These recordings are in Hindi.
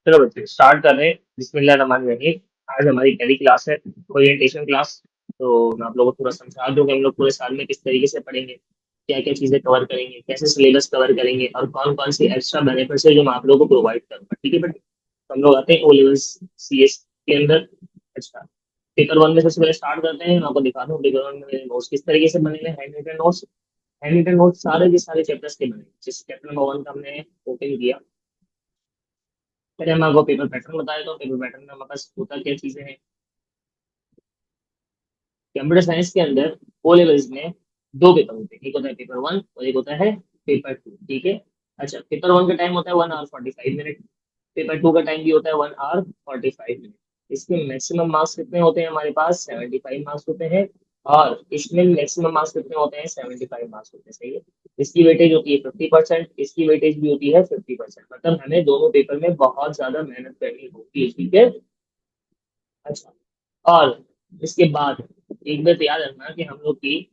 चलो बच्चे स्टार्ट कर रहे हैं। बिस्मिल्लाहिर्रहमानिर्रहीम। आज हमारी पहली क्लास है, ओरिएंटेशन क्लास। तो मैं आप लोगों को थोड़ा समझा दूं कि हम लोग पूरे साल में किस तरीके से पढ़ेंगे, क्या क्या चीजें कवर करेंगे, कैसे सिलेबस कवर करेंगे और कौन कौन सी एक्स्ट्रा बेनिफिट्स है जो मैं आप लोगों को प्रोवाइड करूंगा। ठीक है बेटे, तो हम लोग आते हैं ओ लेवल्स सी एस के अंदर। अच्छा, पेपर वन में सबसे पहले स्टार्ट करते हैं। मैं आपको दिखा दूं पेपर वन में नोट्स किस तरीके से बने हैं। Handwritten notes, handwritten notes सारे के सारे चैप्टर्स के बने हैं। जिस चैप्टर नंबर वन का हमने ओपन किया, पहले मैं आपको पेपर पैटर्न बताया। तो पेपर पैटर्न में हमारे पास होता क्या चीजें हैं। कंप्यूटर साइंस के अंदर ओ लेवल्स में दो पेपर होते हैं, एक होता है पेपर वन और एक होता है पेपर टू। ठीक है। अच्छा, पेपर वन का टाइम होता है 1 आवर 45 मिनट। पेपर टू का टाइम भी होता है 1 आवर 45 मिनट। इसके मैक्सिमम मार्क्स कितने होते हैं हमारे पास? 75 मार्क्स होते हैं। और इसमें मैक्सिमम मार्क्स कितने होते हैं? 75 मार्क्स होते हैं। सही है। इसकी वेटेज होती है 50%, इसकी वेटेज भी होती है 50%। मतलब हमें दोनों पेपर में बहुत ज्यादा मेहनत करनी होती है। ठीक है। अच्छा, और इसके बाद एक बात याद रखना कि हम लोग की,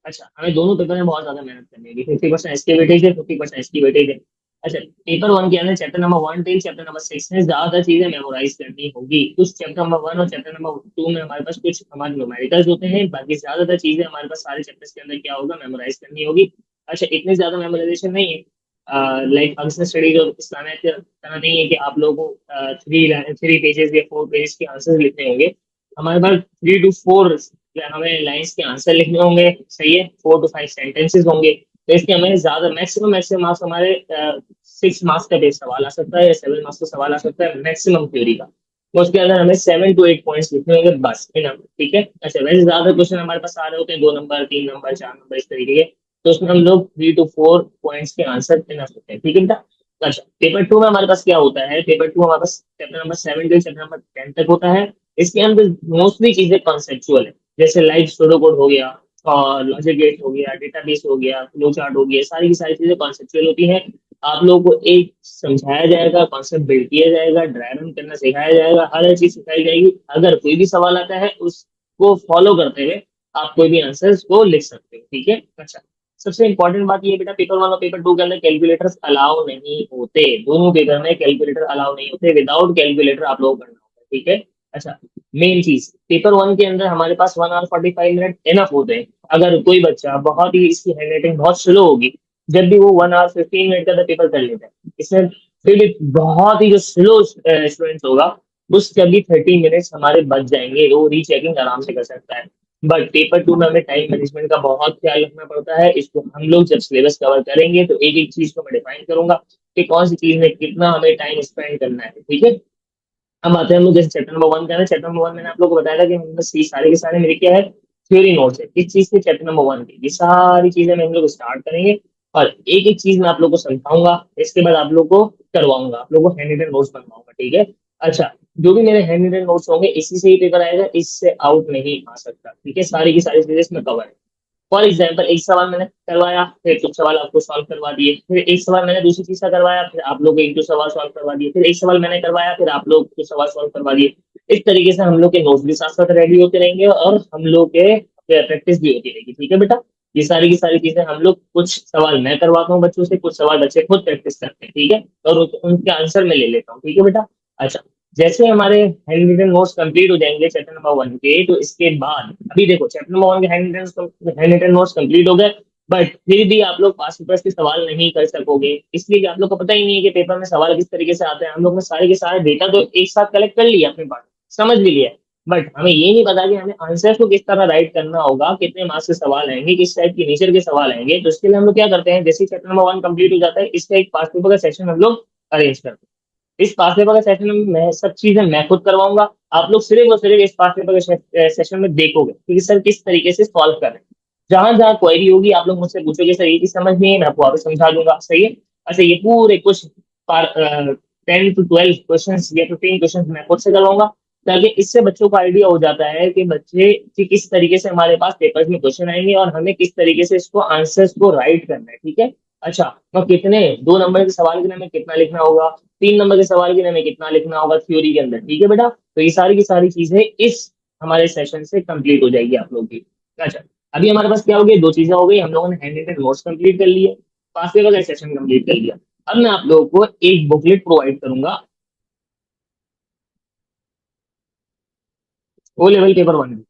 अच्छा, हमें दोनों पेपर में बहुत ज्यादा मेहनत करनी होगी। 50% इसकी वेटेज है, 50% इसकी वेटेज है। अच्छा, पेपर वन के अंदर chapter number one till chapter number six में ज्यादा चीजें मेमोराइज करनी होगी। कुछ चैप्टर नंबर वन और चैप्टर नंबर टू में हमारे पास कुछ हमारे न्यूमेरिकल्स होते हैं, बाकी ज्यादातर चीजें हमारे पास सारे चैप्टर्स के अंदर क्या होगा? मेमोराइज करनी होगी। अच्छा, इतनी ज्यादा मेमोराइजेशन नहीं है। लाइक फंक्शनल स्टडीज और इस्लामिक की तरह नहीं है कि आप लोगों को थ्री थ्री पेजेस या 4 पेजेस के आंसर लिखने होंगे। हमारे पास 3 to 4 हमें लाइंस के आंसर लिखने होंगे। सही है। 4 to 5 सेंटेंसेस होंगे। तो इसके हमें ज्यादा मैक्सिमम मैक्सिमम मार्क्स हमारे 6 मार्क्स का बेस सवाल आ सकता है या 7 मार्क्स का सवाल आ सकता है मैक्सिमम थ्योरी का। तो उसके अंदर हमें 7 to 8 पॉइंट्स लिखने होंगे बस, इनफ। ठीक है। अच्छा, वैसे ज्यादा क्वेश्चन हमारे पास आ रहे होते हैं 2 नंबर, 3 नंबर, 4 नंबर, इस तरीके के। तो उसमें हम लोग 3 to 4 पॉइंट्स के आंसर इनफ होते हैं। ठीक है बेटा। अच्छा, पेपर टू में हमारे पास क्या होता है? पेपर टू हमारे पास चैप्टर नंबर 7 से चैप्टर नंबर 10 तक होता है। इसके अंदर मोस्टली चीजें कॉन्सेप्चुअल है, जैसे लाइक सुडोकोड हो गया और लॉजिक गेट हो गया, डेटाबेस हो गया, फ्लो चार्ट हो गया। सारी की सारी चीजें कॉन्सेप्चुअल होती हैं। आप लोगों को एक समझाया जाएगा, कॉन्सेप्ट बिल्ड किया जाएगा, ड्राई रन करना सिखाया जाएगा, हर चीज सिखाई जाएगी। अगर कोई भी सवाल आता है उसको फॉलो करते हुए आप कोई भी आंसर को लिख सकते हो। ठीक है। अच्छा, सबसे इंपॉर्टेंट बात ये बेटा, पेपर वन और पेपर टू के अंदर कैलकुलेटर्स अलाउ नहीं होते। दोनों पेपर में कैलकुलेटर अलाउ नहीं होते। विदाउट कैलकुलेटर आप लोग करना होगा। ठीक है। अच्छा, मेन चीज, पेपर वन के अंदर हमारे पास 1 आवर 45 मिनट इनफ होते हैं। अगर कोई बच्चा बहुत ही, इसकी हैंडराइटिंग बहुत स्लो होगी, जब भी वो 1 आवर 15 मिनट का पेपर कर लेता है, इसमें फिर भी बहुत ही जो स्लो स्टूडेंट होगा उसके अभी 30 मिनट्स हमारे बच जाएंगे, वो रीचेकिंग आराम से कर सकता है। बट पेपर टू में हमें टाइम मैनेजमेंट का बहुत ख्याल रखना पड़ता है। इसको हम लोग जब सिलेबस कवर करेंगे तो एक एक चीज को मैं डिफाइन करूंगा कि कौन सी चीज में कितना हमें टाइम स्पेंड करना है। ठीक है। अब आते हैं हम लोग जैसे चैप्टर नंबर वन का है। चैप्टर नंबर वन मैंने आप लोग को बताया था कि हम बस ये सारे के सारे मेरे क्या है, थ्योरी नोट्स है। किस चीज के? चैप्टर नंबर वन की। ये सारी चीजें मैं हम लोग स्टार्ट करेंगे और एक एक चीज मैं आप लोग को समझाऊंगा। इसके बाद आप लोग को करवाऊंगा, आप लोग को हैंड रिटन नोट्स बनवाऊंगा। ठीक है। अच्छा, जो भी मेरे हैंड रिटन नोट्स होंगे इसी से ही पेपर आएगा, इससे आउट नहीं आ सकता। ठीक है। सारी की सारी चीजें इसमें कवर है। फॉर एग्जाम्पल, एक सवाल मैंने करवाया, फिर कुछ सवाल आपको सॉल्व करवा दिए, फिर एक सवाल मैंने दूसरी चीज का करवाया, फिर आप लोग एक दो सवाल सॉल्व करवा दिए, फिर एक सवाल मैंने करवाया, फिर आप लोग कुछ सवाल सॉल्व करवा दिए। इस तरीके से हम लोग के नोट्स भी साथ साथ रेडी होते रहेंगे और हम लोग के प्रैक्टिस भी होती रहेगी। ठीक है बेटा। ये सारी की सारी चीजें हम लोग, कुछ सवाल मैं करवाता हूँ बच्चों से, कुछ सवाल बच्चे खुद प्रैक्टिस करते हैं। ठीक है। और उनके आंसर मैं ले लेता हूँ। ठीक है बेटा। अच्छा, जैसे हमारे हैंड रिटन नोट्स कंप्लीट हो जाएंगे चैप्टर नंबर वन के, तो इसके बाद अभी देखो चैप्टर नंबर वन के हैंड रिटन नोट्स कंप्लीट हो गए, बट फिर भी आप लोग पास पेपर्स के सवाल नहीं कर सकोगे, इसलिए कि आप लोग को पता ही नहीं है कि पेपर में सवाल किस तरीके से आते हैं। हम लोग ने सारे के सारे डेटा तो एक साथ कलेक्ट कर लिया अपने पास, समझ भी लिया, बट हमें ये नहीं पता कि हमें आंसर को किस तरह राइट करना होगा, कितने मार्क्स के सवाल आएंगे, किस टाइप के नेचर के सवाल आएंगे। तो इसके लिए हम लोग क्या करते हैं, जैसे चैप्टर नंबर वन कंप्लीट हो जाता है, इसका एक पास पेपर का सेशन हम लोग अरेंज करते हैं। इस पास पेपर के सेशन में मैं सब चीजें मैं खुद करवाऊंगा। आप लोग सिर्फ और सिर्फ इस पास पेपर के सेशन में देखोगे कि सर किस तरीके से सॉल्व कर रहे हैं। जहां जहां क्वेरी होगी आप लोग मुझसे पूछोगे, सर ये चीज समझ नहीं है, मैं आपको वापस समझा दूंगा। सही है। अच्छा, ये पूरे कुछ 10 to 12 क्वेश्चन या 15 क्वेश्चन मैं खुद से करवाऊंगा, ताकि इससे बच्चों को आइडिया हो जाता है कि बच्चे कि किस तरीके से हमारे पास पेपर्स में क्वेश्चन आएंगे और हमें किस तरीके से इसको आंसर्स को राइट करना है। ठीक है। अच्छा, तो कितने 2 नंबर के सवाल के लिए हमें कितना लिखना होगा, 3 नंबर के सवाल के लिए हमें कितना लिखना होगा थ्योरी के अंदर। ठीक है बेटा। तो ये सारी की सारी चीजें इस हमारे सेशन से कंप्लीट हो जाएगी आप लोग की। अच्छा, अभी हमारे पास क्या हो गया, दो चीजें हो गई। हम लोगों ने हैंड रिटन नोट्स कंप्लीट कर लिए, पास पेपर का सेशन कंप्लीट कर लिया। अब मैं आप लोगों को एक बुकलेट प्रोवाइड करूंगा, ओ लेवल पेपर वन की।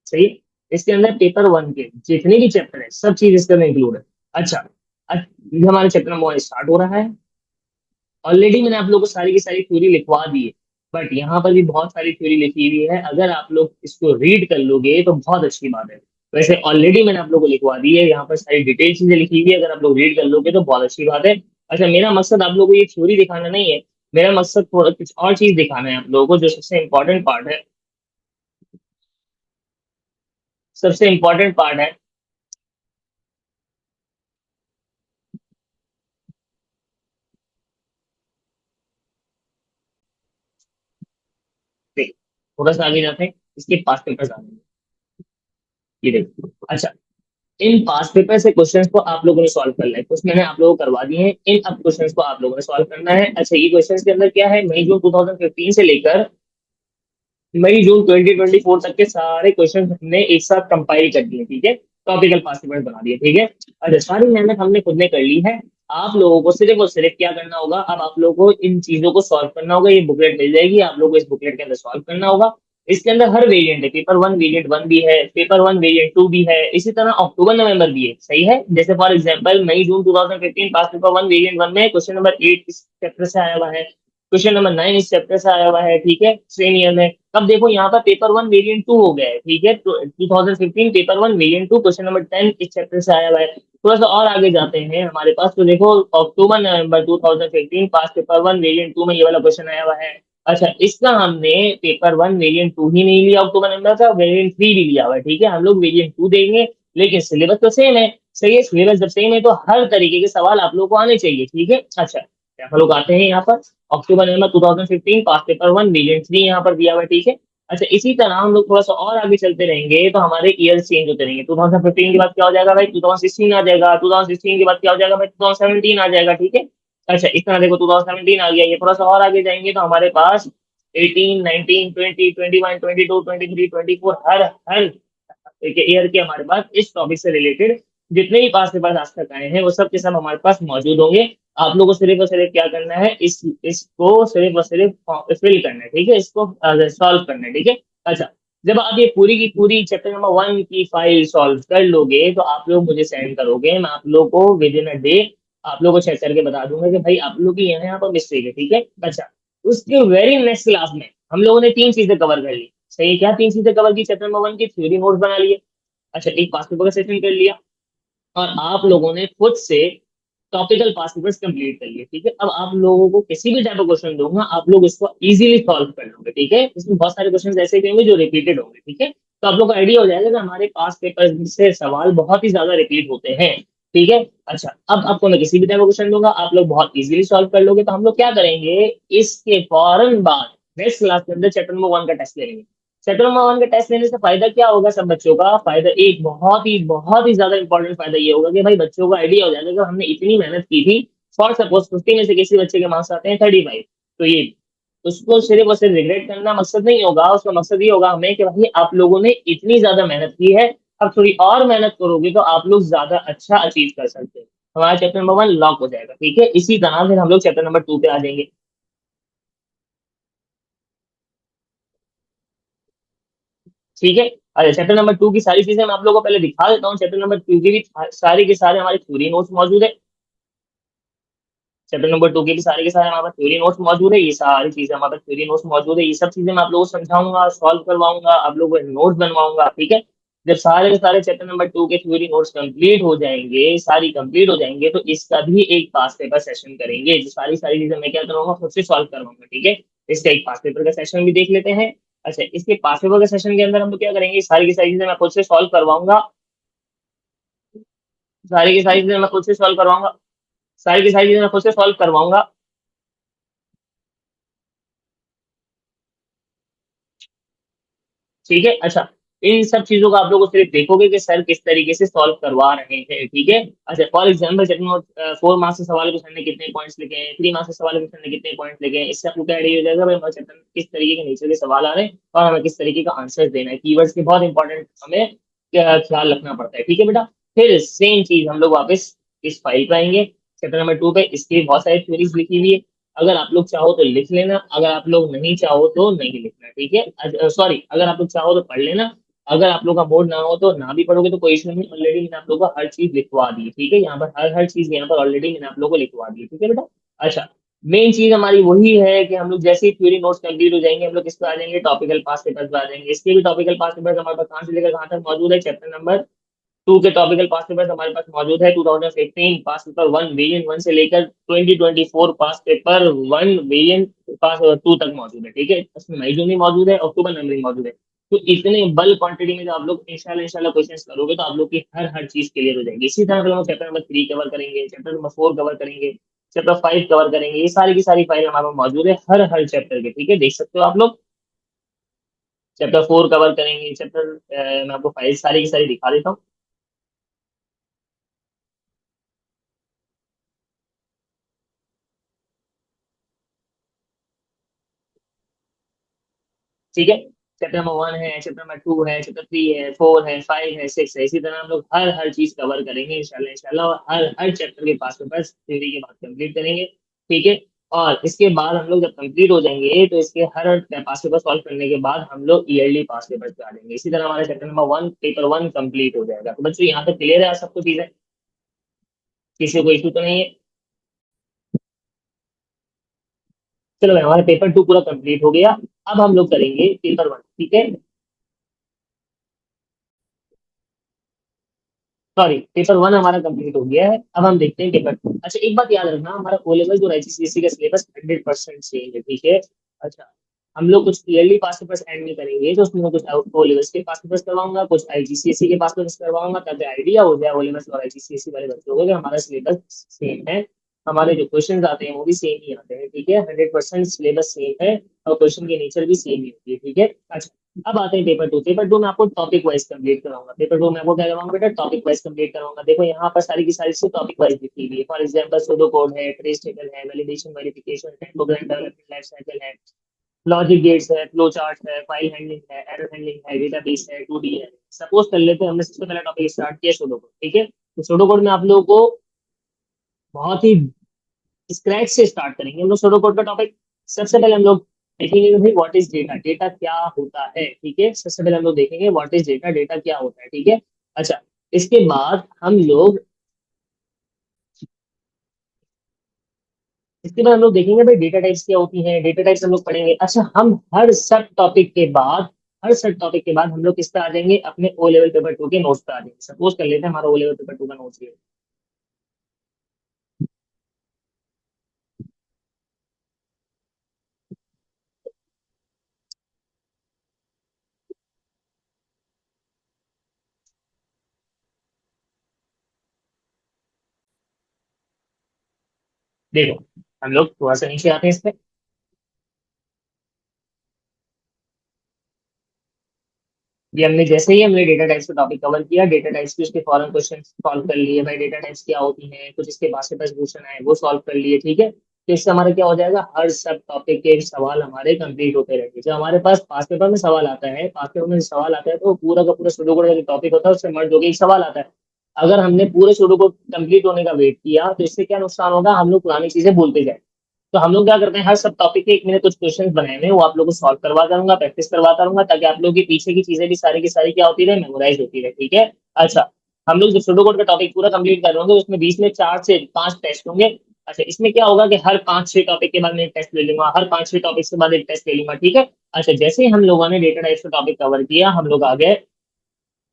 सही है? इसके अंदर पेपर वन के जितने भी चैप्टर है सब चीज इसके अंदर इंक्लूड है। अच्छा, ये हमारा चैप्टर नंबर वन स्टार्ट हो रहा है। ऑलरेडी मैंने आप लोगों को सारी की सारी थ्योरी लिखवा दी है, बट यहाँ पर भी बहुत सारी थ्योरी लिखी हुई है, अगर आप लोग इसको रीड कर लोगे तो बहुत अच्छी बात है। वैसे ऑलरेडी मैंने आप लोगों को लिखवा दी है, यहाँ पर सारी डिटेल चीजें लिखी हुई है, अगर आप लोग रीड कर लोगे तो बहुत अच्छी बात है। अच्छा, मेरा मकसद आप लोगों को ये थ्योरी दिखाना नहीं है, मेरा मकसद थोड़ा कुछ और चीज दिखाना है आप लोगों को, जो सबसे इंपॉर्टेंट पार्ट है। सबसे इंपॉर्टेंट पार्ट है, देख, थोड़ा सा आगे जाते हैं, इसके पास पेपर आ रहे हैं। ये देखो, अच्छा, इन पास पेपर से क्वेश्चंस को आप लोगों ने सॉल्व करना है, कुछ मैंने आप लोगों को करवा दिए हैं, इन अब क्वेश्चंस को आप लोगों ने सॉल्व करना है। अच्छा, ये क्वेश्चंस के अंदर क्या है, मई जून 2015 से लेकर मई जून 2024 तक के सारे क्वेश्चन हमने एक साथ कंपाइल कर दिए, ठीक है, टॉपिकल पास पेपर बना दिए, ठीक है। अच्छा, सारी मेहनत हमने खुद ने कर ली है। आप लोगों को सिर्फ और सिर्फ क्या करना होगा, अब आप लोगों को इन चीजों को सॉल्व करना होगा, ये बुकलेट मिल जाएगी, आप लोगों को इस बुकलेट के अंदर सॉल्व करना होगा। इसके अंदर हर वेरिएंट है, पेपर वन वेरिएंट वन भी है, पेपर वन वेरिएंट टू भी है, इसी तरह अक्टूबर नवंबर भी है, सही है। जैसे for example May June 2015 past paper one variant one में क्वेश्चन नंबर 8 इस चैप्टर से आया हुआ है, क्वेश्चन नंबर 9 इस चैप्टर से आया हुआ है, ठीक है, सेम ईयर में। अब देखो यहाँ पर पेपर वन वेरिएंट टू हो गया है, ठीक है, तो 2015 paper one variant two question number 10 इस चैप्टर से आया हुआ है। थोड़ा सा और आगे जाते हैं हमारे पास, तो देखो अक्टूबर नवंबर 2015 past paper one variant to में ये वाला क्वेश्चन आया हुआ है। अच्छा, इसका हमने पेपर वन वेरिएंट टू ही नहीं लिया अक्टूबर नवंबर का, वेरिएंट थ्री भी लिया हुआ है, ठीक है, हम लोग वेरिएंट टू देंगे, लेकिन सिलेबस तो सेम है। सही है, सिलेबस जब सेम है तो हर तरीके के सवाल आप लोग को आने चाहिए, ठीक है। अच्छा, हम लोग आते हैं यहाँ पर अक्टूबर नवंबर 2015 past paper one reason three यहाँ पर दिया हुआ है, ठीक है। अच्छा, इसी तरह हम लोग थोड़ा सा और आगे चलते रहेंगे तो हमारे ईयर चेंज होते रहेंगे, 2015 के बाद क्या हो जाएगा भाई, 2016 आ जाएगा, 2016 के बाद क्या हो जाएगा भाई, 2017 आ जाएगा, ठीक है। अच्छा, इस तरह देखो 2017 आ गया, ये थोड़ा सा और आगे जाएंगे तो हमारे पास 18 19 20 21 22 23 24 हर हर ईयर के हमारे पास इस टॉपिक से रिलेटेड जितने भी पास पेपर आज तक आए हैं वो सब के सब हमारे पास मौजूद होंगे। आप लोगों को सिर्फ और सिर्फ क्या करना है, इस इसको सिर्फ और सिर्फ फिल करना है, ठीक है, इसको सॉल्व करना है, ठीक है। अच्छा, जब आप ये पूरी की पूरी चैप्टर नंबर वन की फाइल सॉल्व कर लोगे तो आप लोग मुझे सेंड करोगे, मैं आप लोग को विद इन अ डे आप लोग को चेक करके बता दूंगा कि भाई आप लोग की यहाँ पर मिस्टेक है, ठीक है। अच्छा, उसके वेरी नेक्स्ट क्लास में हम लोगों ने तीन चीजें कवर कर ली, सही है, क्या तीन चीजें कवर की, चैप्टर नंबर वन की थ्योरी नोट्स बना लिए। अच्छा, एक पास पेपर का सेशन कर लिया, और आप लोगों ने खुद से टॉपिकल पास पेपर्स कंप्लीट कर लिए, ठीक है। अब आप लोगों को किसी भी टाइप का क्वेश्चन दूंगा आप लोग इसको इजीली सॉल्व कर लोगे, ठीक है, इसमें बहुत सारे क्वेश्चन ऐसे भी होंगे जो रिपीटेड होंगे, ठीक है। तो आप लोग को आइडिया हो जाएगा कि हमारे पास पेपर से सवाल बहुत ही ज्यादा रिपीट होते हैं, ठीक है। अच्छा, अब आपको मैं किसी भी टाइप का क्वेश्चन दूंगा आप लोग बहुत इजीली सॉल्व कर लोगे, तो हम लोग क्या करेंगे, इसके फौरन बाद नेक्स्ट क्लास के अंदर चैप्टर नंबर वन का टेस्ट लेंगे। चैप्टर नंबर वन का टेस्ट लेने से फायदा क्या होगा सब बच्चों का, फायदा एक बहुत ही ज्यादा इंपॉर्टेंट फायदा ये होगा कि भाई बच्चों को आइडिया हो जाएगा कि हमने इतनी मेहनत की थी, फॉर सपोज 50 में से किसी बच्चे के मार्क्स आते हैं 35, तो ये उसको सिर्फ और सिर्फ रिग्रेट करना मकसद नहीं होगा, उसका मकसद ये होगा हमें कि भाई आप लोगों ने इतनी ज्यादा मेहनत की है, अब थोड़ी और मेहनत करोगे तो आप लोग ज्यादा अच्छा अचीव कर सकते हैं। हमारा चैप्टर नंबर वन लॉक हो जाएगा, ठीक है। इसी तरह फिर हम लोग चैप्टर नंबर टू पे आ जाएंगे, ठीक है। अरे, चैप्टर नंबर टू की सारी चीजें मैं आप लोगों को पहले दिखा देता हूँ, चैप्टर नंबर टू की भी सारे के सारे हमारे थ्योरी नोट्स मौजूद है। चैप्टर नंबर टू के भी सारे के सारे हमारे पास थ्योरी नोट्स मौजूद है, ये सारी चीजें हमारे पास थ्योरी नोट्स मौजूद है, ये सब चीजें मैं आप लोगों को समझाऊंगा, सॉल्व करवाऊंगा, आप लोगों को नोट्स बनवाऊंगा, ठीक है। जब सारे के सारे चैप्टर नंबर टू के थ्योरी नोट्स कंप्लीट हो जाएंगे, सारी कंप्लीट हो जाएंगे, तो इसका भी एक पास पेपर सेशन करेंगे, जो सारी सारी चीजें मैं क्या करूंगा खुद से सॉल्व करवाऊंगा, ठीक है। इसका एक पास पेपर का सेशन भी देख लेते हैं। अच्छा, इसके पास पेपर के सेशन के अंदर हम लोग क्या करेंगे, सारी की सारी चीजें मैं खुद से सॉल्व करवाऊंगा, सारी की सारी चीजें मैं खुद से सॉल्व करवाऊंगा, सारी की सारी चीजें मैं खुद से सॉल्व करवाऊंगा, ठीक है। अच्छा, इन सब चीजों को आप लोग सिर्फ देखोगे कि सर किस तरीके से सॉल्व करवा रहे हैं, ठीक है। अच्छा, फॉर एग्जाम्पल चैप्टर 4 मार्क्स के सवाल को सर ने कितने पॉइंट्स लिखे हैं, 3 मार्क्स के सवाल को सर ने कितने पॉइंट्स लिखे हैं, इससे आपको क्या आइडिया हो जाएगा भाई हमारे चैप्टर में किस तरीके के नेचर के सवाल आ रहे हैं और हमें किस तरीके का आंसर देना है, कीवर्ड्स के बहुत इंपॉर्टेंट हमें ख्याल रखना पड़ता है, ठीक है बेटा। फिर सेम चीज हम लोग वापस इस फाइल पे आएंगे, चैप्टर नंबर 2 पे। इसकी बहुत सारी थ्योरीज लिखी हुई है, अगर आप लोग चाहो तो लिख लेना, अगर आप लोग नहीं चाहो तो नहीं लिखना, ठीक है। सॉरी, अगर आप लोग चाहो तो पढ़ लेना, अगर आप लोग का मूड ना हो तो ना भी पढ़ोगे तो कोई इशू नहीं, ऑलरेडी मैंने आप लोग को हर चीज लिखवा दी है, ठीक है। यहाँ पर हर हर चीज यहाँ पर ऑलरेडी मैंने आप लोग को लिखवा दी है, ठीक है बेटा। अच्छा, मेन चीज हमारी वही है कि हम लोग जैसे ही थ्योरी नोट्स कंप्लीट हो जाएंगे, हम लोग किस पे आ जाएंगे, टॉपिकल पास पेपर्स पे आ जाएंगे। इसके भी टॉपिकल पास पेपर्स हमारे पास कहाँ से लेकर कहाँ तक मौजूद है, चैप्टर नंबर 2 के टॉपिकल पास पेपर्स हमारे पास मौजूद है। 2015 पास पेपर 1 वेरिएंट 1 से लेकर 2024 पास पेपर 1 वेरिएंट पास 2 तक मौजूद है, ठीक है। इसमें मई जून भी मौजूद है, अक्टूबर नवंबर भी मौजूद है। तो इतने बल्क क्वांटिटी में जो आप लोग इंशाल्लाह इंशाल्लाह क्वेश्चंस करोगे तो आप लोग की हर हर चीज क्लियर हो जाएगी। इसी तरह हम चैप्टर नंबर 3 कवर करेंगे, चैप्टर नंबर 4 कवर करेंगे, चैप्टर 5 कवर करेंगे। ये सारी की सारी फाइल हमारे पास मौजूद है हर हर चैप्टर के, ठीक है, देख सकते हो आप लोग। चैप्टर 4 कवर करेंगे, चैप्टर मैं आपको फाइल सारी की सारी दिखा देता हूँ, ठीक है। चैप्टर नंबर 1 है, चैप्टर नंबर 2 है, चैप्टर 3 है, 4 है, 5 है, 6 है। इसी तरह हम लोग हर हर चीज कवर करेंगे इंशाल्लाह इंशाल्लाह, और हर हर चैप्टर के पास में बस थ्योरी के बाद कंप्लीट करेंगे, ठीक है। और इसके बाद हम लोग जब कंप्लीट हो जाएंगे तो इसके हर पास पेपर सॉल्व करने के बाद हम लोग ईयरली पास पेपर पे आ जाएंगे। इसी तरह हमारा चैप्टर नंबर 1 पेपर 1 कंप्लीट हो जाएगा। तो बच्चों यहाँ तक क्लियर है सबको चीजें, किसी को इशू तो नहीं है? चलो भाई, हमारा पेपर 2 पूरा कंप्लीट हो गया। अब हम लोग करेंगे पेपर 1, ठीक है। सॉरी, पेपर 1 हमारा कंप्लीट हो गया है, अब हम देखते हैं पेपर 2। अच्छा, एक बात याद रखना, हमारा ओ लेवल जो आईजीसीएसई का सिलेबस 100% चेंज है, ठीक है। अच्छा, हम लोग कुछ ईयरली पास पेपर्स ऐड नहीं करेंगे, तो उसमें कुछ ओ लेवल्स के पास पेपर्स करवाऊंगा, कुछ आईजीसीएसई के पास पेपर्स करवाऊंगा, ताकि आइडिया हो जाए ओ लेवल्स और आईजीसीएसई वाले बच्चों को कि हमारा सिलेबस सेम है, हमारे जो क्वेश्चन आते हैं वो भी सेम ही आते हैं, ठीक है। 100% सिलेबस सेम है और क्वेश्चन की नेचर भी सेम ही होती है, ठीक है। अच्छा, अब आते हैं पेपर 2। पेपर 2 में आपको टॉपिक वाइज कंप्लीट कराऊंगा। पेपर 2 में आपको क्या करवाऊंगा बेटा, टॉपिक वाइज कंप्लीट कराऊंगा। देखो यहाँ पर सारी की सारी टॉपिक वाइज लिखी हुई है। फॉर एग्जांपल सूडो कोड है, ट्रेस टेबल है, वैलिडेशन वेरिफिकेशन है, प्रोग्राम डेवलपमेंट लाइफ साइकिल है, लॉजिक गेट्स है, फ्लो चार्ट है, फाइल हैंडलिंग है, एरर हैंडलिंग है, डेटाबेस है, 2D है। सपोज कर लेते हैं हमने सबसे पहला टॉपिक स्टार्ट किया सूडो कोड, ठीक है। तो सूडो कोड में आप लोगों को बहुत ही स्क्रैच से स्टार्ट करेंगे हम लोग सूडो कोड का टॉपिक। सबसे पहले हम लोग देखेंगे कि भाई व्हाट इज डेटा, डेटा क्या होता है, ठीक है। सबसे पहले हम लोग देखेंगे व्हाट इज डेटा, डेटा क्या होता है, ठीक है। अच्छा, इसके बाद हम लोग देखेंगे भाई डेटा टाइप्स क्या होती हैं, डेटा टाइप्स हम लोग पढ़ेंगे। अच्छा, हम हर सब टॉपिक के बाद, हर सब टॉपिक के बाद हम लोग किस पे आ जाएंगे, अपने ओ लेवल पेपर 2 के नोट्स पे आ जाएंगे। सपोज कर लेते हैं हमारा ओ लेवल पेपर 2 का नोट्स ये है। देखो, हम लोग थोड़ा सा नीचे आते हैं इस पे। ये हमने जैसे ही हमने डेटा टाइप्स का टॉपिक कवर किया, डेटा टाइप्स के उसके फॉरन क्वेश्चन सॉल्व कर लिए, भाई डेटा टाइप्स क्या होती हैं, कुछ इसके पास पास क्वेश्चन आए वो सॉल्व कर लिए, ठीक है। तो इससे हमारा क्या हो जाएगा, हर सब टॉपिक के सवाल हमारे कंप्लीट होते रहेंगे। जब हमारे पास पास पेपर में सवाल आता है, पास पेपर में सवाल आता है तो पूरा का पूरा सुडोकोड का जो टॉपिक होता है उससे मर्ज होकर एक सवाल आता है। अगर हमने पूरे सुडोकोड कंप्लीट होने का वेट किया तो इससे क्या नुकसान होगा, हम लोग पुरानी चीजें भूलते जाए। तो हम लोग क्या करते हैं, हर सब टॉपिक के एक मैंने कुछ क्वेश्चन बनाए हुए हैं, वो आप लोगों को सॉल्व करवाता रहूंगा, प्रैक्टिस करवाता रहूंगा, ताकि आप लोग की पीछे की चीजें भी सारी की सारी क्या होती रहे, मेमोराइज होती रहे, ठीक है। अच्छा, हम लोग जब सुडोकोड का टॉपिक पूरा कंप्लीट कर रहे होंगे उसमें बीच में 4 से 5 टेस्ट होंगे। अच्छा, इसमें क्या होगा कि हर 5-6 टॉपिक के बाद मैं एक टेस्ट ले लूंगा, हर 5-6 टॉपिक के बाद एक टेस्ट ले लूंगा, ठीक है। अच्छा, जैसे ही हम लोगों ने डेटा टाइप्स का टॉपिक कवर किया, हम लोग आ गए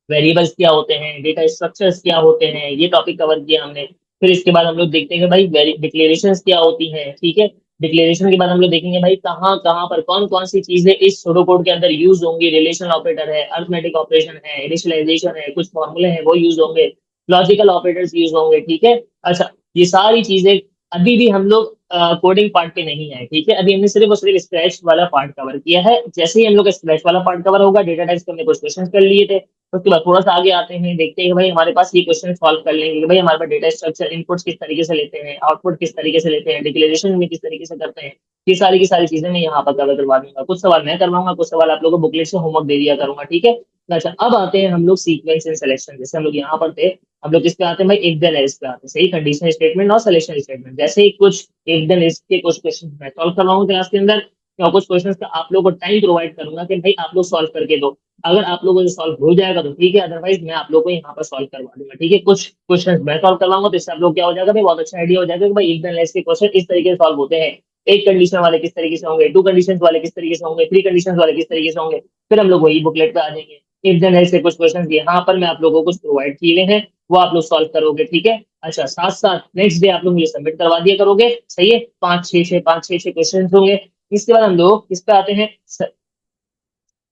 वेरिएबल्स क्या होते हैं, डेटा स्ट्रक्चर्स क्या होते हैं, ये टॉपिक कवर किया हमने। फिर इसके बाद हम लोग देखते हैं कि भाई डिक्लेरेशन क्या होती हैं, ठीक है। डिक्लेरेशन के बाद हम लोग देखेंगे भाई कहाँ कहाँ पर कौन कौन सी चीजें इस सूडो कोड के अंदर यूज होंगी। रिलेशन ऑपरेटर है, अरिथमेटिक ऑपरेशन है, इनिशियलाइजेशन है, कुछ फॉर्मूले हैं वो यूज होंगे, लॉजिकल ऑपरेटर्स यूज होंगे, ठीक है। अच्छा, ये सारी चीजें अभी भी हम लोग कोडिंग पार्ट पे नहीं है, ठीक है। अभी हमने सिर्फ और सिर्फ स्क्रैच वाला पार्ट कवर किया है। जैसे ही हम लोग स्क्रैच वाला पार्ट कवर होगा, डेटा टाइप्स के हमने कुछ क्वेश्चन कर लिए थे, उसके बाद थोड़ा सा आगे आते हैं, देखते हैं कि भाई हमारे पास ये क्वेश्चन सॉल्व कर लेंगे कि भाई हमारे पास डेटा स्ट्रक्चर इनपुट्स किस तरीके से लेते हैं, आउटपुट किस तरीके से लेते हैं, डिक्लेरेशन में किस तरीके से करते हैं। ये सारी की सारी चीजें मैं यहाँ पर कवर करवा दूंगा। कुछ सवाल मैं करवाऊंगा, कुछ सवाल आप लोगों को बुकलेट से होमवर्क दे दिया करूंगा, ठीक है। अच्छा, अब आते हैं हम लोग सीक्वेंस एंड सिलेक्शन। जैसे हम लोग यहाँ पर थे, हम लोग किस पे आते हैं भाई, इफ देन एल्स पे आते हैं, सही, कंडीशनल स्टेटमेंट और सलेक्शन स्टेटमेंट। जैसे ही कुछ इफ देन एल्स के कुछ क्वेश्चन मैं सॉल्व करवाऊंगा क्लास के अंदर, या कुछ क्वेश्चन का आप लोगों को टाइम प्रोवाइड करूंगा कि भाई आप लोग सॉल्व करके दो। अगर आप लोगों से सॉल्व हो जाएगा तो ठीक है, अदरवाइज मैं आप लोगों को यहाँ पर सॉल्व करवा दूंगा, ठीक है। कुछ क्वेश्चन मैं सॉल्व करवाऊंगा तो इससे आप लोग क्या हो जाएगा भाई, बहुत अच्छा आइडिया हो जाएगा कि भाई इफ देन एल्स के क्वेश्चन इस तरीके से सॉल्व होते हैं। एक कंडीशन वाले किस तरीके से होंगे, टू कंडीशन वाले किस तरीके से होंगे, थ्री कंडीशन वाले किस तरीके से होंगे। फिर हम लोग वही बुकलेट पे आ जाएंगे। इफ देन एल्स के कुछ क्वेश्चन यहाँ पर मैं आप लोगों को प्रोवाइड किए हुए हैं, वो आप लोग सॉल्व करोगे, ठीक है। अच्छा, साथ साथ नेक्स्ट डे आप लोग मुझे सबमिट करवा दिया करोगे, सही है। पांच छह क्वेश्चन होंगे। इसके बाद हम लोग किस पे आते हैं,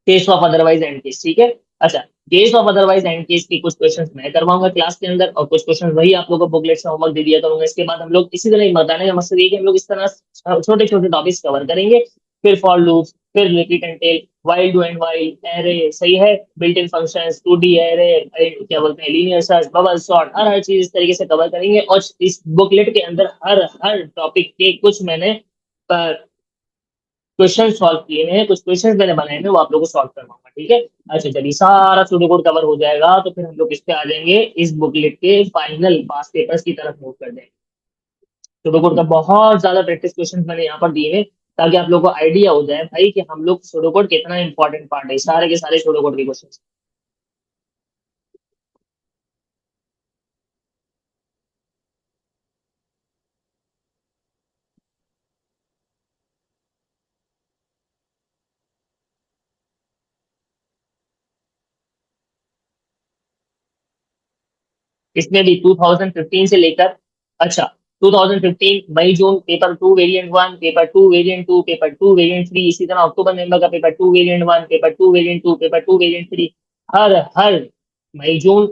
case of otherwise and case, ठीक है। अच्छा, case of otherwise and case की कुछ क्वेश्चंस मैं करवाऊंगा क्लास के अंदर, और कुछ क्वेश्चन वही आप लोगों को बुकलेट से होमवर्क दे दिया करूंगा। इसके बाद हम लोग इसी तरह बताने का मकसद ये कि हम लोग इस तरह छोटे छोटे टॉपिक्स कवर करेंगे। फिर फॉर लूप, फिर repeat until, while do end while, array, सही है, built in functions, 2D array, क्या बोलते हैं, लीनियर सर्च, बबल सॉर्ट, हर चीज इस तरीके से कवर करेंगे। और इस बुकलेट के अंदर हर हर टॉपिक के कुछ मैंने क्वेश्चन सॉल्व किए हैं, कुछ क्वेश्चन मैंने बनाए हैं, वो आप लोगों को सॉल्व करवाऊंगा, ठीक है। अच्छा चलिए, सारा सूडो कोड कवर हो जाएगा तो फिर हम लोग इस पे आ जाएंगे, इस बुकलेट के फाइनल पास पेपर्स की तरफ मूव कर देंगे। सूडो कोड का बहुत ज्यादा प्रैक्टिस क्वेश्चन मैंने यहाँ पर दिए हैं, ताकि आप लोगों को आइडिया हो जाए भाई कि हम लोग सूडो कोड कितना इंपॉर्टेंट पार्ट है, सारे के सारे सूडो कोड के क्वेश्चन। इसमें भी 2015 से लेकर, अच्छा, 2015 मई जून paper two variant one, paper two variant two, paper two variant three, इसी तरह अक्टूबर नवंबर का paper two variant one, paper two variant two, paper two variant three, हर हर मई जून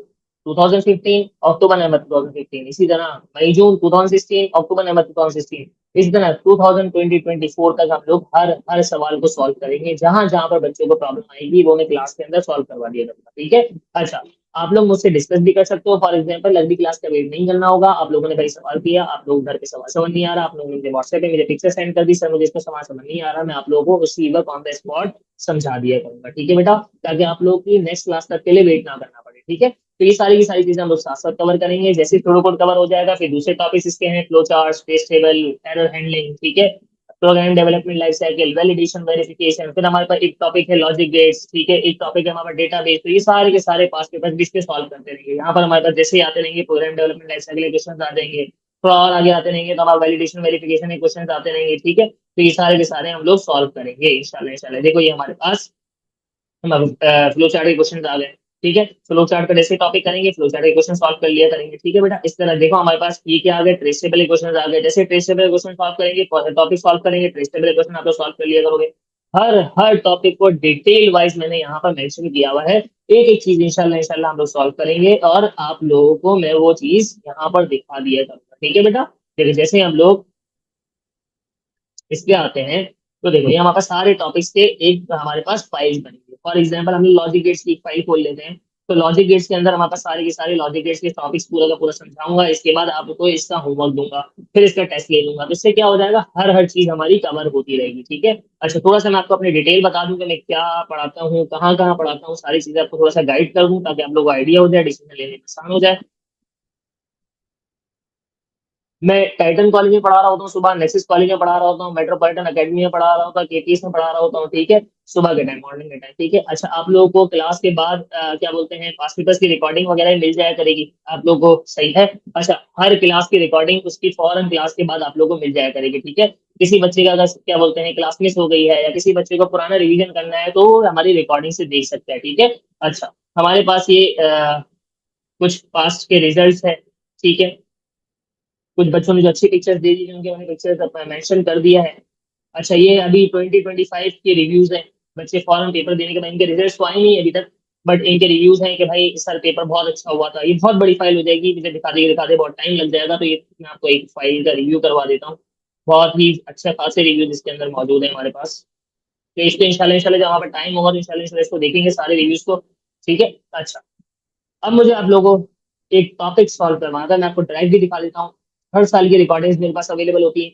2015, अक्टूबर नवंबर 2015, इसी तरह मई जून 2016, अक्टूबर नवंबर 2016, इसी तरह 2020-24 तक हम लोग हर हर सवाल को सॉल्व करेंगे। जहां जहां पर बच्चों को प्रॉब्लम आएगी वो मैं क्लास के अंदर सॉल्व करवा दिया करूंगा, ठीक है। अच्छा, आप लोग मुझसे डिस्कस भी कर सकते हो, फॉर एग्जाम्पल अगली क्लास का वेट नहीं करना होगा। आप लोगों ने भाई सवाल किया, आप लोग घर पे सवाल समझ नहीं आ रहा, आप लोगों ने मुझे व्हाट्सएप पे मुझे पिक्चर सेंड कर दी, सर मुझे इसका सवाल समझ नहीं आ रहा, मैं आप लोगों को उसी वक्त ऑन द स्पॉट समझा दिया करूंगा, ठीक है बेटा, ताकि आप लोग की नेक्स्ट क्लास तक के लिए वेट ना करना पड़े, ठीक है। तो ये सारी की सारी चीजें हम लोग साथ साथ कवर करेंगे। जैसे थोड़ा बहुत कवर हो जाएगा, फिर दूसरे टॉपिक्स इसके हैं, flow chart, space table, error handling, ठीक है, program development life cycle, validation, verification, फिर हमारे पास एक टॉपिक है लॉजिक गेट्स, ठीक है, एक टॉपिक है हमारा डेटाबेस। तो ये सारे के सारे पास पेपर जिसके सॉल्व करते रहेंगे। यहाँ पर हमारे पास जैसे ही आते रहेंगे प्रोग्राम डेवलपमेंट लाइफ साइकिल के क्वेश्चन आ जाएंगे, थोड़ा और आगे आते रहेंगे तो हमारा वैलिडेशन वेरिफिकेशन के क्वेश्चन आते रहेंगे, ठीक है। तो ये सारे के सारे हम लोग सॉल्व करेंगे इंशाल्लाह इंशाल्लाह। देखो ये हमारे पास फ्लो चार्ट के क्वेश्चन आ गए, ठीक है। फ्लो चार्ट का जैसे टॉपिक करेंगे, फ्लो चार्ट के क्वेश्चन सॉल्व कर लिया करेंगे, ठीक है बेटा। इस तरह देखो हमारे पास ये क्या आ गए, ट्रेसेबल क्वेश्चन आ गए। जैसे ट्रेसेबल क्वेश्चन सॉल्व करेंगे, टॉपिक सॉल्व करेंगे, ट्रेसेबल क्वेश्चन आप लोग सॉल्व कर लिया करोगे। हर हर टॉपिक को डिटेल वाइज मैंने यहाँ पर मेंशन किया हुआ है, एक एक चीज इंशाल्लाह इंशाल्लाह हम लोग सॉल्व करेंगे, और आप लोगों को मैं वो चीज यहाँ पर दिखा दिया करूंगा, ठीक है बेटा। देखिए जैसे हम लोग इसके आते हैं, तो देखो ये हमारे पास सारे टॉपिक्स के एक हमारे पास फाइल्स बनेंगे। फॉर एग्जांपल हम लॉजिक गेट्स की एक फाइल खोल लेते हैं, तो लॉजिक गेट्स के अंदर हमारे पास सारे के सारे लॉजिक गेट्स के टॉपिक्स पूरा का पूरा समझाऊंगा। इसके बाद आपको इसका होमवर्क दूंगा, फिर इसका टेस्ट ले लूंगा, तो इससे क्या हो जाएगा, हर हर चीज हमारी कवर होती रहेगी, ठीक है। अच्छा, थोड़ा सा मैं आपको अपनी डिटेल बता दूं कि मैं क्या पढ़ाता हूँ, कहाँ कहाँ पढ़ाता हूँ, सारी चीजें आपको थोड़ा सा गाइड कर दूं, ताकि आप लोग को आइडिया हो जाए, डिसीजन लेने में आसान हो जाए। मैं टाइटन कॉलेज में पढ़ा रहा होता हूँ सुबह, नेक्सिस कॉलेज में पढ़ा रहा होता हूँ, मेट्रोपॉलिटन एकेडमी में पढ़ा रहा होता हूँ, केपीएस में पढ़ा रहा होता हूँ, ठीक है, सुबह के टाइम, मॉर्निंग के टाइम, ठीक है। अच्छा, आप लोगों को क्लास के बाद क्या बोलते हैं, पास पेपर्स की रिकॉर्डिंग वगैरह मिल जाया करेगी आप लोगों को, सही है। अच्छा, हर क्लास की रिकॉर्डिंग उसकी फौरन क्लास के बाद आप लोगों को मिल जाया करेगी, ठीक है। किसी बच्चे का अगर क्या बोलते हैं क्लास मिस हो गई है, या किसी बच्चे को पुराना रिवीजन करना है, तो हमारी रिकॉर्डिंग से देख सकते हैं, ठीक है। अच्छा, हमारे पास ये कुछ पास्ट के रिजल्ट्स है, ठीक है। कुछ बच्चों ने जो अच्छी पिक्चर्स दे दी थी उनके मैंने पिक्चर्स मेंशन कर दिया है। अच्छा, ये अभी 2025 के रिव्यूज हैं, बच्चे फॉरन पेपर देने के बाद, इनके रिजल्ट्स तो आए नहीं अभी तक, बट इनके रिव्यूज हैं कि भाई सर पेपर बहुत अच्छा हुआ था। ये बहुत बड़ी फाइल हो जाएगी, मुझे दिखाते बहुत टाइम लग जाएगा, तो ये मैं आपको एक फाइल का रिव्यू करवा देता हूँ। बहुत ही अच्छा खासे रिव्यूज इसके अंदर मौजूद है हमारे पास। तो इसको इंशाल्लाह इंशाल्लाह जब हमारे पास टाइम होगा तो इंशाल्लाह इंशाल्लाह इसको देखेंगे सारे रिव्यूज को, ठीक है। अच्छा, अब मुझे आप लोगों को एक टॉपिक सॉल्व करवाना था, मैं आपको ड्राइव भी दिखा देता हूँ। हर साल की रिकॉर्डिंग्स मेरे पास अवेलेबल होती है।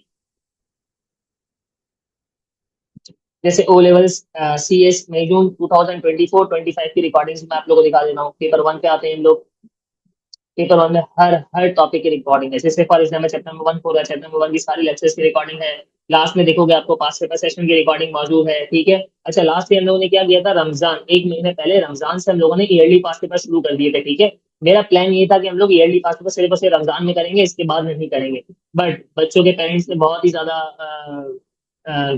जैसे ओ लेवल्स, सी एस मई जून 2024-25 की रिकॉर्डिंग्स मैं आप लोगों को दिखा देता हूँ। पेपर वन पे आते हैं हम लोग, पेपर वन में हर टॉपिक की रिकॉर्डिंग है। जैसे for example chapter number one पूरा, चैप्टर नंबर वन की सारी लेक्चर्स की रिकॉर्डिंग है। लास्ट में देखोगे आपको पास पेपर सेशन की रिकॉर्डिंग मौजूद है, ठीक है। अच्छा, लास्ट ईयर हम लोगों ने क्या किया था, रमजान एक महीने पहले रमजान से हम लोगों ने ईयरली पास पेपर शुरू कर दिए थे, ठीक है। मेरा प्लान ये था कि हम लोग ईयरली पास पेपर सिर्फ और सिर्फ रमजान में करेंगे, इसके बाद नहीं करेंगे। बट बच्चों के पेरेंट्स ने बहुत ही ज्यादा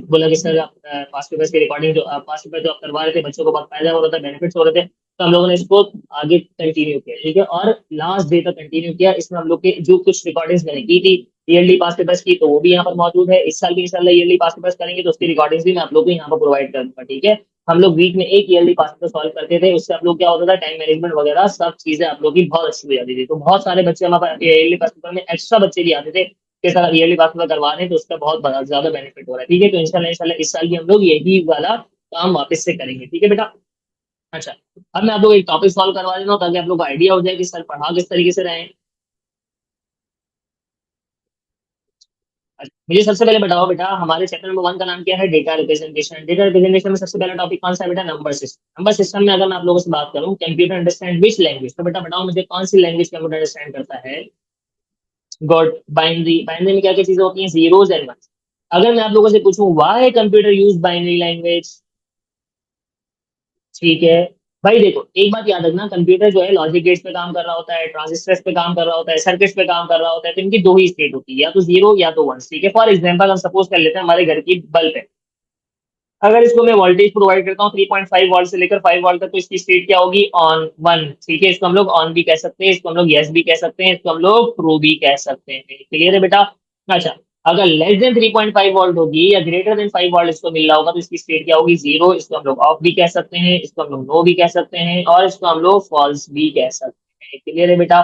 बोला कि सर आप पास पेपर्स की रिकॉर्डिंग जो पास पेपर जो आप करवा रहे थे, बच्चों को बहुत फायदा हो रहा था, बेनिफिट्स हो रहे थे, तो हम लोगों ने इसको आगे कंटिन्यू किया, ठीक है। और लास्ट डे तक कंटिन्यू किया। इसमें हम लोग के जो कुछ रिकॉर्डिंग्स मैंने की थी ईयरली पास पेपर्स की, तो वो भी यहाँ पर मौजूद है। इस साल भी इंशाल्लाह ईयरली पास पेपर्स करेंगे तो उसकी रिकॉर्डिंग्स भी मैं आप लोग को यहाँ पर प्रोवाइड कर दूंगा, ठीक है। हम लोग वीक में एक ईयरली पास पेपर सॉल्व करते थे, उससे आप लोग क्या होता था, टाइम मैनेजमेंट वगैरह सब चीजें आप लोग की बहुत अच्छी हो जाती थी। तो बहुत सारे बच्चे हमारे ईयरली पास पेपर में एक्स्ट्रा बच्चे भी आते थे कि सर ईयरली पास पेपर करवा रहे हैं, तो उसका बहुत बड़ा ज्यादा बेनिफिट हो रहा है, ठीक है। तो इंशाल्लाह इंशाल्लाह इस साल भी हम लोग यही वाला काम वापस से करेंगे, ठीक है बेटा। अच्छा, अब मैं आप लोग एक टॉपिक सॉल्व करवा देता हूँ ताकि आप लोग को आइडिया हो जाए कि सर पढ़ा किस तरीके से रहे हैं। अच्छा, मुझे सबसे पहले बताओ बेटा, हमारे चैप्टर नंबर वन का नाम क्या है, डेटा रिप्रेजेंटेशन। डेटा रिप्रेजेंटेशन में सबसे पहला टॉपिक कौन सा है बेटा, नंबर सिस्टम। नंबर सिस्टम में अगर मैं आप लोगों से बात करूं, कंप्यूटर अंडरस्टैंड विच लैंग्वेज, तो बेटा बताओ मुझे कौन सी लैंग्वेज कंप्यूटर अंडरस्टैंड करता है। God, binary. बाइनरी में क्या क्या चीजें होती हैं, जीरोज एंड वंस। अगर मैं आप लोगों से पूछूं why computer use binary language, ठीक है। भाई देखो, एक बात याद रखना, कंप्यूटर जो है लॉजिक गेट्स पे काम कर रहा होता है, ट्रांजिस्टर्स पे काम कर रहा होता है, सर्किट्स पे काम कर रहा होता है, तो इनकी दो ही स्टेट होती है, या तो जीरो या तो वन, ठीक है। फॉर एग्जाम्पल हम सपोज कर लेते हैं हमारे घर की बल्ब है। अगर इसको मैं वोल्टेज प्रोवाइड करता हूँ 3.5 वोल्ट से लेकर 5 वोल्ट तक, तो इसकी स्पीड क्या होगी, ऑन वन, ठीक है। इसको हम लोग ऑन भी कह सकते हैं, इसको हम लोग यस भी कह सकते हैं, इसको हम लोग ट्रू भी कह सकते हैं, क्लियर है बेटा। अच्छा, अगर लेस देन 3.5 वोल्ट होगी या ग्रेटर देन 5 वोल्ट इसको मिल रहा होगा, तो इसकी स्पीड क्या होगी, जीरो। इसको हम लोग ऑफ भी कह सकते हैं, इसको हम लोग नो भी कह सकते हैं, और इसको हम लोग फॉल्स भी कह सकते हैं, क्लियर है बेटा।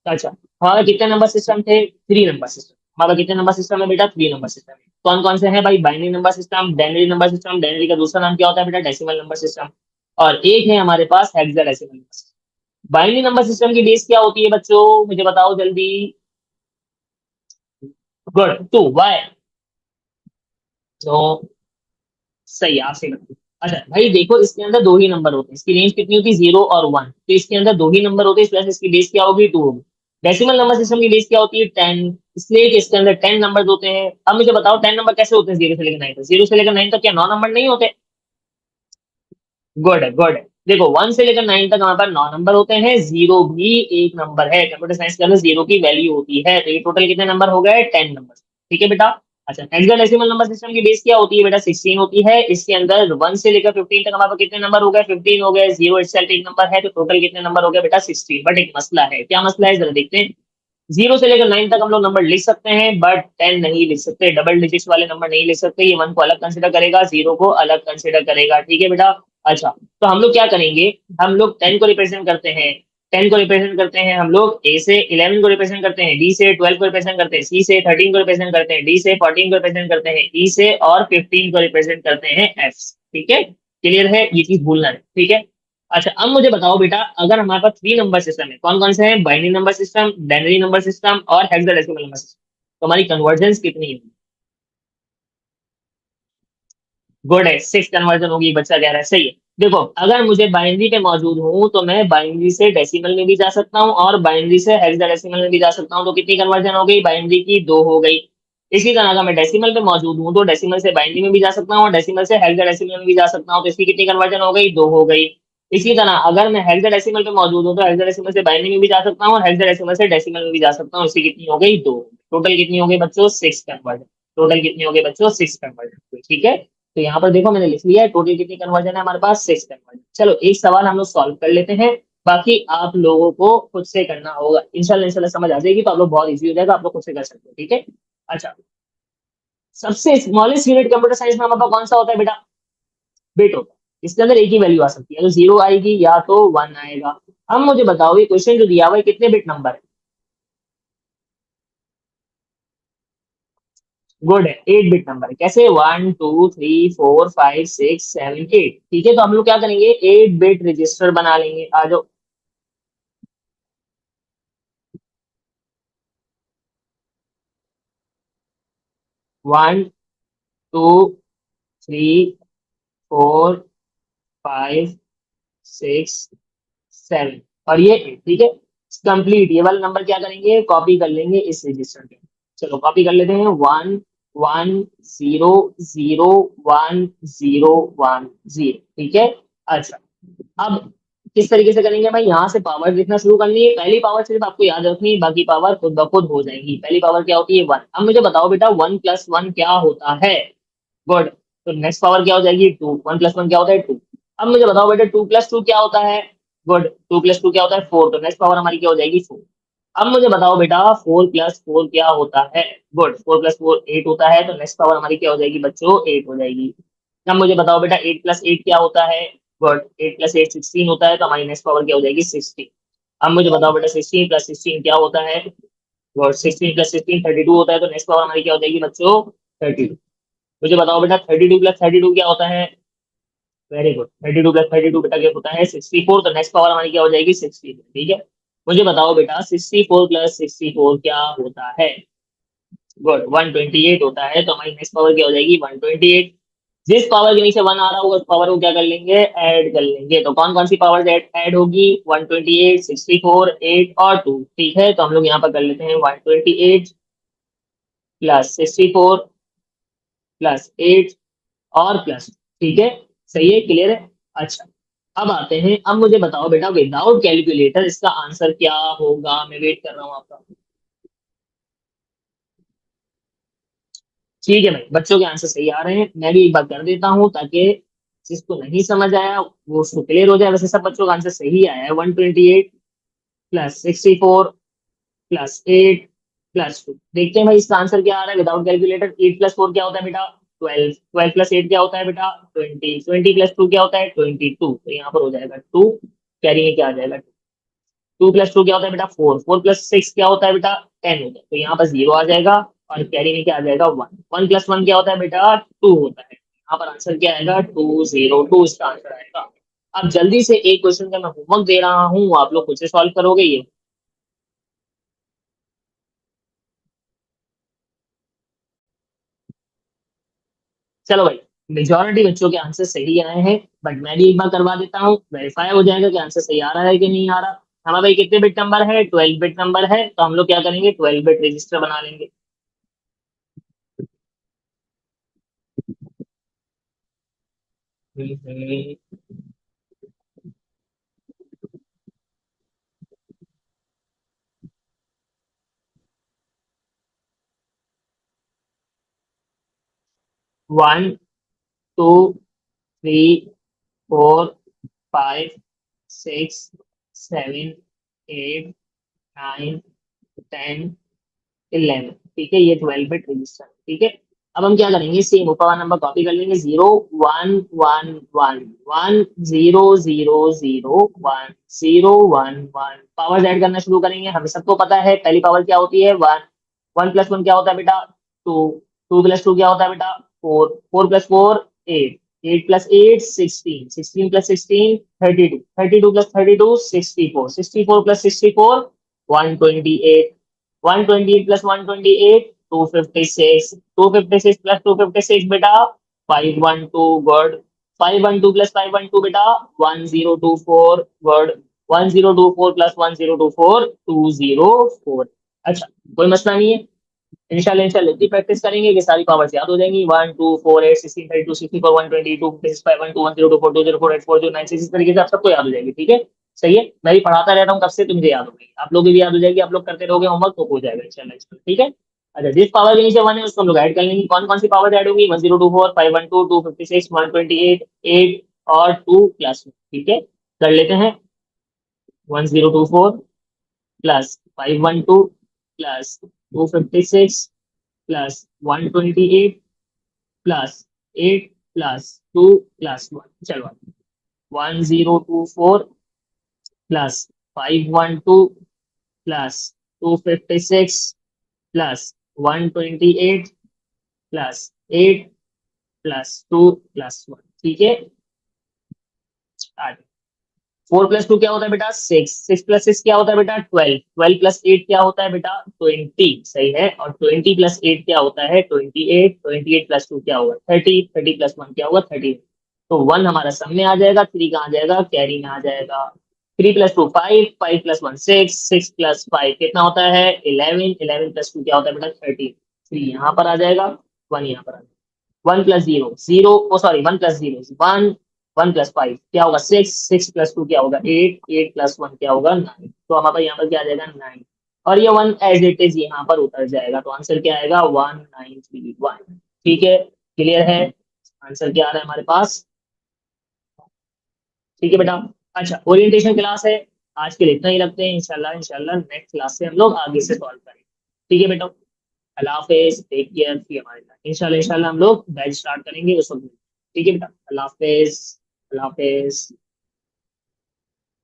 अच्छा, हमारा कितने नंबर सिस्टम थे, थ्री नंबर सिस्टम। हमारा कितने नंबर सिस्टम है बेटा, थ्री नंबर सिस्टम है। कौन कौन से हैं भाई, binary number system, denary number system, denary का दूसरा नाम क्या होता है बेटा, डेसिमल नंबर सिस्टम, और एक है हमारे पास hexadecimal number system. Binary number system की बेस क्या होती है बच्चों, मुझे बताओ जल्दी। गुड, टू, वाई, नो, सही है, आपसे बताओ। अच्छा भाई देखो, इसके अंदर दो ही नंबर होते हैं, इसकी रेंज कितनी होती है, जीरो और वन, तो इसके अंदर दो ही नंबर होते हैं, इस वजह से इसकी बेस क्या होगी, टू होगी। डेसिमल नंबर सिस्टम की बेस क्या होती है, टेन, इसलिए कि इसके अंदर टेन नंबर होते हैं। अब मुझे बताओ टेन नंबर कैसे होते हैं, जीरो से लेकर नाइन तक, जीरो से लेकर नाइन तक क्या नौ नंबर नहीं होते। गुड है, गुड है। देखो, वन से लेकर नाइन तक हमारे पास नौ नंबर होते हैं, जीरो भी एक नंबर है, कंप्यूटर साइंस के अंदर जीरो की वैल्यू होती है, तो ये टोटल कितने नंबर हो गए, टेन नंबर, ठीक है बेटा। अच्छा, हेक्साडेसिमल नंबर सिस्टम की बेस क्या होती है बेटा, 16 होती है। इसके अंदर वन से लेकर 15 तक हमारे पास कितने नंबर हो गए, 15 हो गए, जीरो इटसेल्फ एक नंबर है, तो टोटल कितने नंबर हो गए बेटा, 16। बट एक मसला है, क्या मसला है जरा देखते हैं। जीरो से लेकर नाइन तक हम लोग नंबर लिख सकते हैं, बट टेन नहीं लिख सकते, डबल डिजिट्स वाले नंबर नहीं लिख सकते, ये वन को अलग कंसिडर करेगा, जीरो को अलग कंसिडर करेगा, ठीक है बेटा। अच्छा, तो हम लोग क्या करेंगे, हम लोग टेन को रिप्रेजेंट करते हैं, टेन को रिप्रेजेंट करते हैं हम लोग ए से, इलेवन को रिप्रेजेंट करते हैं डी से, ट्वेल्व को रिप्रेजेंट करते हैं सी से, थर्टीन को रिप्रेजेंट करते हैं डी से, फोर्टीन को रिप्रेजेंट करते हैं ई से, और फिफ्टीन को रिप्रेजेंट करते हैं एफ, ठीक है। क्लियर है, ये चीज भूलना है, ठीक है। अच्छा, अब मुझे बताओ बेटा, अगर हमारे पास थ्री नंबर सिस्टम है, कौन कौन से हैं, binary number system, denary number system, और हेक्साडेसिमल नंबर सिस्टम, तो हमारी कन्वर्जेंस कितनी है, गुड है, सिक्स कन्वर्जन होगी, बच्चा कह रहा है, सही है। देखो, अगर मुझे बाइनरी पे मौजूद हूं तो मैं बाइनरी से डेसिमल में भी जा सकता हूं और बाइनरी से हेक्साडेसिमल में भी जा सकता हूं, तो कितनी कन्वर्जन हो गई, बाइनरी की दो हो गई। इसी तरह अगर मैं डेसिमल पे मौजूद हूं तो डेसिमल से बाइनरी में भी जा सकता हूं और डेसिमल से हेक्साडेसिमल में भी जा सकता हूं, तो इसकी कितनी कन्वर्जन हो गई, दो हो गई। इसी तरह अगर मैं हेक्साडेसिमल पे मौजूद हूं तो हेक्साडेसिमल से बाइनरी में भी जा सकता हूं और हेक्साडेसिमल से डेसिमल में भी जा सकता हूं, इसकी कितनी हो गई, दो। टोटल कितनी हो गई बच्चों, सिक्स कन्वर्जन। टोटल कितनी हो गई बच्चों, सिक्स कन्वर्जन, ठीक है। तो यहाँ पर देखो मैंने लिख लिया है, टोटल कितनी कन्वर्जन है हमारे पास, सिक्स कन्वर्जन। चलो एक सवाल हम लोग सॉल्व कर लेते हैं, बाकी आप लोगों को खुद से करना होगा, इंशाल्लाह इंशाल्लाह समझ आ जाएगी, तो आप लोग बहुत इजी हो जाएगा, आप लोग खुद से कर सकते हो, ठीक है। अच्छा, सबसे स्मॉलेस्ट यूनिट कंप्यूटर साइंस में हमारे पास कौन सा होता है बेटा, बिट होता है। इसके अंदर एक ही वैल्यू आ सकती है, तो जीरो आएगी या तो वन आएगा। अब मुझे बताओ, ये क्वेश्चन जो दिया हुआ है कितने बिट नंबर है, गुड है, एट बिट नंबर है। कैसे, one two three four five six seven eight, ठीक है। तो हम लोग क्या करेंगे, एट बिट रजिस्टर बना लेंगे, आ जाओ। One, two, three, four, five, six, seven, और ये एट, ठीक है। कंप्लीट ये वाला नंबर क्या करेंगे, कॉपी कर लेंगे इस रजिस्टर के। चलो कॉपी कर लेते हैं, 1 1 0 0 1 0 1 0, ठीक है। अच्छा, अब किस तरीके से करेंगे भाई, यहाँ से पावर लिखना शुरू करनी है। पहली पावर सिर्फ आपको याद रखनी है, बाकी पावर खुद ब खुद हो जाएगी। पहली पावर क्या होती है, 1। अब मुझे बताओ बेटा 1 + 1 क्या होता है। गुड। तो नेक्स्ट पावर क्या हो जाएगी, 2। 1 + 1 क्या होता है, 2। अब मुझे बताओ बेटा 2 + 2 क्या होता है। गुड। 2 + 2 क्या होता है, 4। तो नेक्स्ट पावर हमारी क्या हो जाएगी, 4। अब मुझे बताओ बेटा 4 + 4 क्या होता है। गुड। 4 + 4 8 होता है, तो नेक्स्ट पावर हमारी क्या हो जाएगी बच्चों, 8 हो जाएगी। अब मुझे बताओ बेटा 8 + 8 क्या होता है। गुड। 8 + 8 16 होता है, तो हमारी नेक्स्ट पावर क्या हो जाएगी, 16। अब मुझे बताओ बेटा 16 + 16 क्या होता है। गुड। 16 + 16 32 होता है, तो नेक्स्ट पावर हमारी क्या हो जाएगी बच्चों, 32। मुझे बताओ बेटा 32 + 32 क्या होता है। Very good. 32 + 32 बेटा क्या होता है, 64। तो नेक्स्ट पावर हमारी क्या हो जाएगी, 64, ठीक है। मुझे बताओ बेटा 64 + 64 क्या होता है। गुड। 128 होता है, तो हमारी नेक्स्ट पावर क्या हो जाएगी, 128। जिस पावर के नीचे 1 आ रहा होगा उस पावर को क्या कर लेंगे, ऐड कर लेंगे। तो कौन कौन सी पावर ऐड होगी, 128 64 8 और 2, ठीक है। तो हम लोग यहाँ पर कर लेते हैं 128 + 64 +8 और प्लस, ठीक है। सही है, क्लियर है। अच्छा, अब आते हैं, अब मुझे बताओ बेटा विदाउट कैलकुलेटर इसका आंसर क्या होगा। मैं वेट कर रहा हूँ आपका। ठीक है भाई, बच्चों के आंसर सही आ रहे हैं। मैं भी एक बार कर देता हूँ ताकि जिसको नहीं समझ आया वो उसको क्लियर हो जाए। वैसे सब बच्चों का आंसर सही आया है। 128 + 64 + 8 + 2। देखते हैं भाई इसका आंसर क्या आ रहा है विदाउट कैलकुलेटर। 8 + 4 क्या होता है बेटा, 12। 12 + 8 क्या होता है बेटा, 20। 20 + 2 क्या होता है, 22। तो यहाँ पर हो जाएगा 2, कैरी में क्या आ जाएगा। 2 + 2 क्या होता है बेटा, 4। 4 + 6 क्या होता है बेटा, 10 होता है। तो यहाँ पर 0 आ जाएगा और कैरी में क्या आ जाएगा, 1। 1 + 1 क्या होता है बेटा, 2 होता है। यहाँ पर आंसर क्या आएगा, 202 इसका आंसर आएगा। अब जल्दी से एक क्वेश्चन का मैं होमवर्क दे रहा हूँ, आप लोग खुद से सॉल्व करोगे ये। चलो भाई, मेजोरिटी बच्चों के आंसर सही आए हैं, बट मैं भी एक बार करवा देता हूँ, वेरीफाई हो जाएगा कि आंसर सही आ रहा है कि नहीं आ रहा। हमारा भाई कितने बिट नंबर है, 12 बिट नंबर है, तो हम लोग क्या करेंगे, 12 बिट रजिस्टर बना लेंगे। 1 2 3 4 5 6 7 8 9 10 11, ठीक है। ये 12 बिट रजिस्टर, ठीक है। अब हम क्या करेंगे, सेम ऊपर वाला नंबर कॉपी कर लेंगे, 0 1 1 1 1 0 0 0 1 0 1 1 पावर्स ऐड करना शुरू करेंगे। हमें सबको पता है पहली पावर क्या होती है, 1। 1 + 1 क्या होता है बेटा, 2। 2 + 2 क्या होता है बेटा, 4। 4 + 4 8। 8 + 8 16। 16 + 16 32। 32 + 32 64। 64 + 64 128। 128 + 128 256। 256 + 256 बेटा 512 गुड। 512 + 512 बेटा 1024 गुड। 1024 + 1024 204। अच्छा, कोई मसला नहीं है। इंशाल्लाह इंशाल्लाह इतनी प्रैक्टिस करेंगे कि सारी पावर्स याद हो जाएंगी। 1 2 4 8 16 32 64 122 102 104 140 104 8 4 0 9 इस तरीके से आप सबको याद हो जाएगी, ठीक है। सही है, मैं भी पढ़ाता रहता हूँ कब से, तो मुझे याद हो गई, आप लोग भी याद हो जाएगी। आप लोग करते रहोगे होमवर्क तो हो जाएगा इंशाल्लाह, ठीक है। अच्छा, जिस पावर के नीचे 1 है उसको हम लोग ऐड कर लेंगे। कौन कौन सी पावर ऐड होगी, 1024 512 256 128 8 और 2 + 1, ठीक है। कर लेते हैं। 1024 +512 +256 +128 +8 +2 + 1। चलो, 1024 +512 +256 +128 +8 +2 + 1, ठीक है। 4 + 2 क्या होता है बेटा, 6। 6 + 6 क्या होता है बेटा, 12। 12 + 8 क्या होता है बेटा, 20, सही है। और 20 + 8 क्या होता है, 28। 28 + 2 क्या होगा, 30। 30 + 1 क्या होगा, 30। तो 1 हमारा सम में आ जाएगा, 3 कहाँ आ जाएगा, कैरी में आ जाएगा। 3 + 2 5, 5 + 1 6, 6 + 5 कितना होता है 11, 11 + 2 क्या होता है बेटा 13, 3 यहाँ पर आ जाएगा, 1 यहाँ पर आ जाएगा। 1 + 0 0, ओ सॉरी 1 + 0 1, 1 + 5 क्या होगा 6, 6 + 2 क्या होगा 8, 8 + 1 क्या होगा 9, तो हमारे पास यहाँ पर क्या आ जाएगा 9, और ये 1 एज इट इज यहाँ पर उतर जाएगा, तो आंसर क्या आएगा 1931। ठीक है, क्लियर है, आंसर क्या आ रहा है हमारे पास। ठीक है बेटा। अच्छा, ओरिएंटेशन क्लास है, आज के लिए इतना ही रखते हैं, इंशाल्लाह इंशाल्लाह नेक्स्ट क्लास से हम लोग आगे से सॉल्व करेंगे। ठीक है बेटा, अल्लाह हाफिज, टेक केयर, फी हमारे साथ इंशाल्लाह इंशाल्लाह हम लोग बैच स्टार्ट करेंगे उस वक्त। ठीक है बेटा, अल्लाह हाफिज, अल्लाह हाफिज।